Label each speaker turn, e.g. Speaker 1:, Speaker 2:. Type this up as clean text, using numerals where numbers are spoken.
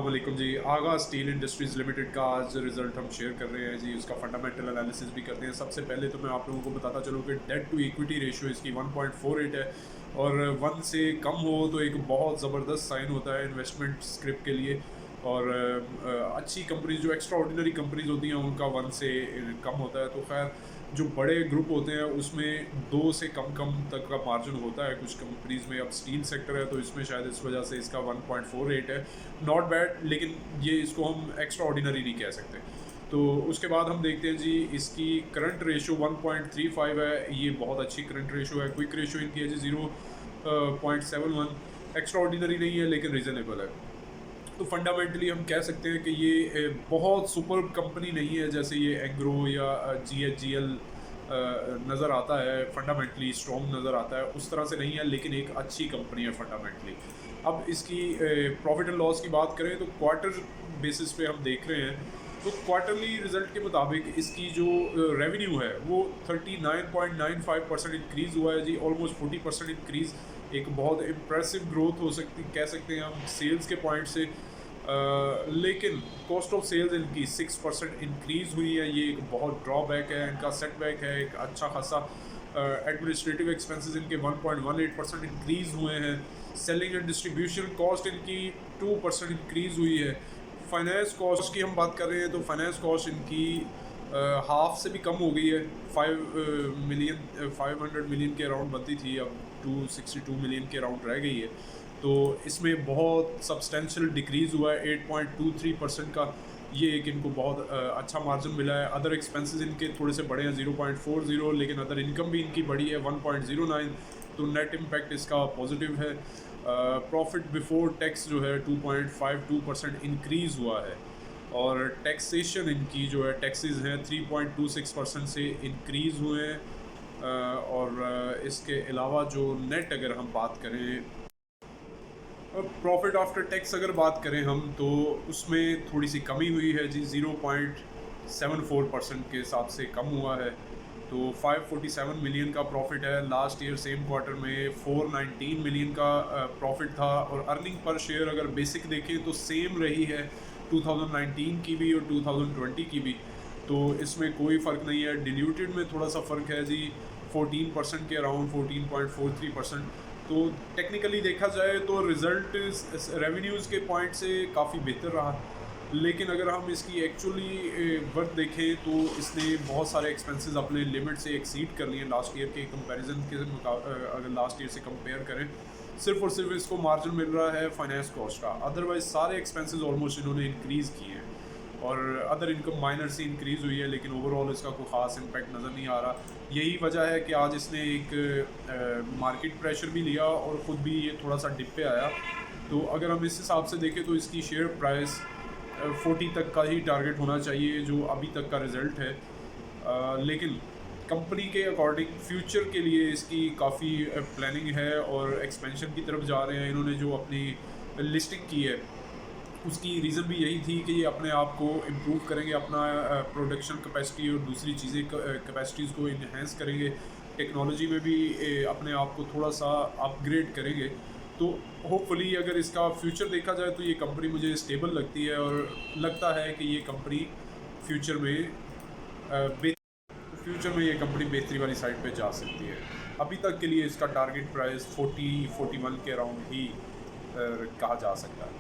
Speaker 1: अस्सलामुअलैकुम जी। आगा steel industries limited का आज रिज़ल्ट हम शेयर कर रहे हैं जी। उसका फंडामेंटल एनालिसिस भी करते हैं। सबसे पहले तो मैं आप लोगों को बताता चलूँ कि डेट टू इक्विटी रेशियो इसकी 1.48 है और 1 से कम हो तो एक बहुत ज़बरदस्त साइन होता है इन्वेस्टमेंट स्क्रिप्ट के लिए। और अच्छी कंपनीज जो एक्स्ट्रा ऑर्डिनरी कंपनीज होती हैं उनका 1 से कम होता है। तो खैर जो बड़े ग्रुप होते हैं उसमें 2 से कम तक का मार्जिन होता है कुछ कंपनीज में। अब स्टील सेक्टर है तो इसमें शायद इस वजह से इसका 1.48 है। नॉट बैड, लेकिन ये इसको हम एक्स्ट्रा ऑर्डिनरी नहीं कह सकते। तो उसके बाद हम देखते हैं जी इसकी करंट रेशो 1.35 है। ये बहुत अच्छी करंट रेशो है। क्विक रेशो इनकी है जी 0.71। एक्स्ट्रा ऑर्डिनरी नहीं है लेकिन रीज़नेबल है। तो फंडामेंटली हम कह सकते हैं कि ये बहुत सुपर कंपनी नहीं है जैसे ये एग्रो या GHGL नज़र आता है। फंडामेंटली स्ट्रॉन्ग नज़र आता है, उस तरह से नहीं है, लेकिन एक अच्छी कंपनी है फंडामेंटली। अब इसकी प्रॉफिट एंड लॉस की बात करें तो क्वार्टर बेसिस पे हम देख रहे हैं तो क्वार्टरली रिजल्ट के मुताबिक इसकी जो रेवेन्यू है वो 39.95% इंक्रीज़ हुआ है जी। ऑलमोस्ट 40% इंक्रीज़, एक बहुत इम्प्रेसिव ग्रोथ हो सकती कह सकते हैं हम सेल्स के पॉइंट से। लेकिन कॉस्ट ऑफ सेल्स इनकी 6% इंक्रीज़ हुई है। ये एक बहुत ड्रॉबैक है, इनका सेटबैक है एक अच्छा खासा। एडमिनिस्ट्रेटिव एक्सपेंसेस इनके 1.18% इंक्रीज़ हुए हैं। सेलिंग एंड डिस्ट्रीब्यूशन कॉस्ट इनकी 2% इंक्रीज़ हुई है। फाइनेंस कॉस्ट की हम बात कर रहे हैं तो फाइनेंस कॉस्ट इनकी हाफ से भी कम हो गई है। 500 मिलियन के अराउंड बनती थी, अब 262 मिलियन के अराउंड रह गई है। तो इसमें बहुत सब्सटेंशियल डिक्रीज़ हुआ है 8.23% का। ये एक इनको बहुत अच्छा मार्जिन मिला है। अदर एक्सपेंसेस इनके थोड़े से बड़े हैं 0.40, लेकिन अदर इनकम भी इनकी बड़ी है 1.09। तो नेट इम्पैक्ट इसका पॉजिटिव है। प्रॉफिट बिफोर टैक्स जो है 2.52% इंक्रीज़ हुआ है। और टैक्सेशन इनकी जो है टैक्सेस हैं 3.26% से इंक्रीज़ हुए हैं। और इसके अलावा जो नेट अगर हम बात करें, प्रॉफिट आफ्टर टैक्स अगर बात करें हम तो उसमें थोड़ी सी कमी हुई है जी। 0.74% के हिसाब से कम हुआ है। तो 547 मिलियन का प्रॉफिट है। लास्ट ईयर सेम क्वार्टर में 419 मिलियन का प्रॉफिट था। और अर्निंग पर शेयर अगर बेसिक देखें तो सेम रही है 2019 की भी और 2020 की भी। तो इसमें कोई फ़र्क नहीं है। डिल्यूटेड में थोड़ा सा फ़र्क है जी, 14% के अराउंड 14.43%। तो टेक्निकली देखा जाए तो रिज़ल्ट रेवेन्यूज़ के पॉइंट से काफ़ी बेहतर रहा। लेकिन अगर हम इसकी एक्चुअली वर्थ देखें तो इसने बहुत सारे एक्सपेंसेस अपने लिमिट से एक्सीड कर लिए लास्ट ईयर के कंपैरिजन के अगर लास्ट ईयर से कंपेयर करें। सिर्फ और सिर्फ इसको मार्जिन मिल रहा है फाइनेंस कॉस्ट का, अदरवाइज सारे एक्सपेंसेस ऑलमोस्ट इन्होंने इंक्रीज़ किए हैं। और अदर इनकम माइनर से इंक्रीज़ हुई है, लेकिन ओवरऑल इसका कोई ख़ास इम्पैक्ट नज़र नहीं आ रहा। यही वजह है कि आज इसने एक मार्केट प्रेशर भी लिया और ख़ुद भी ये थोड़ा सा डिप पे आया। तो अगर हम इस हिसाब से देखें तो इसकी शेयर प्राइस 40 तक का ही टारगेट होना चाहिए जो अभी तक का रिज़ल्ट है। लेकिन कंपनी के अकॉर्डिंग फ्यूचर के लिए इसकी काफ़ी प्लानिंग है और एक्सपेंशन की तरफ जा रहे हैं। इन्होंने जो अपनी लिस्टिंग की है उसकी रीज़न भी यही थी कि ये अपने आप को इम्प्रूव करेंगे, अपना प्रोडक्शन कैपेसिटी और दूसरी चीज़ें कैपेसिटीज़ को इन्हेंस करेंगे। टेक्नोलॉजी में भी अपने आप को थोड़ा सा अपग्रेड करेंगे। तो होपफुली अगर इसका फ्यूचर देखा जाए तो ये कंपनी मुझे स्टेबल लगती है और लगता है कि ये कंपनी फ्यूचर में ये कंपनी बेहतरी वाली साइड पे जा सकती है। अभी तक के लिए इसका टारगेट प्राइस 40-41 के अराउंड ही कहा जा सकता है।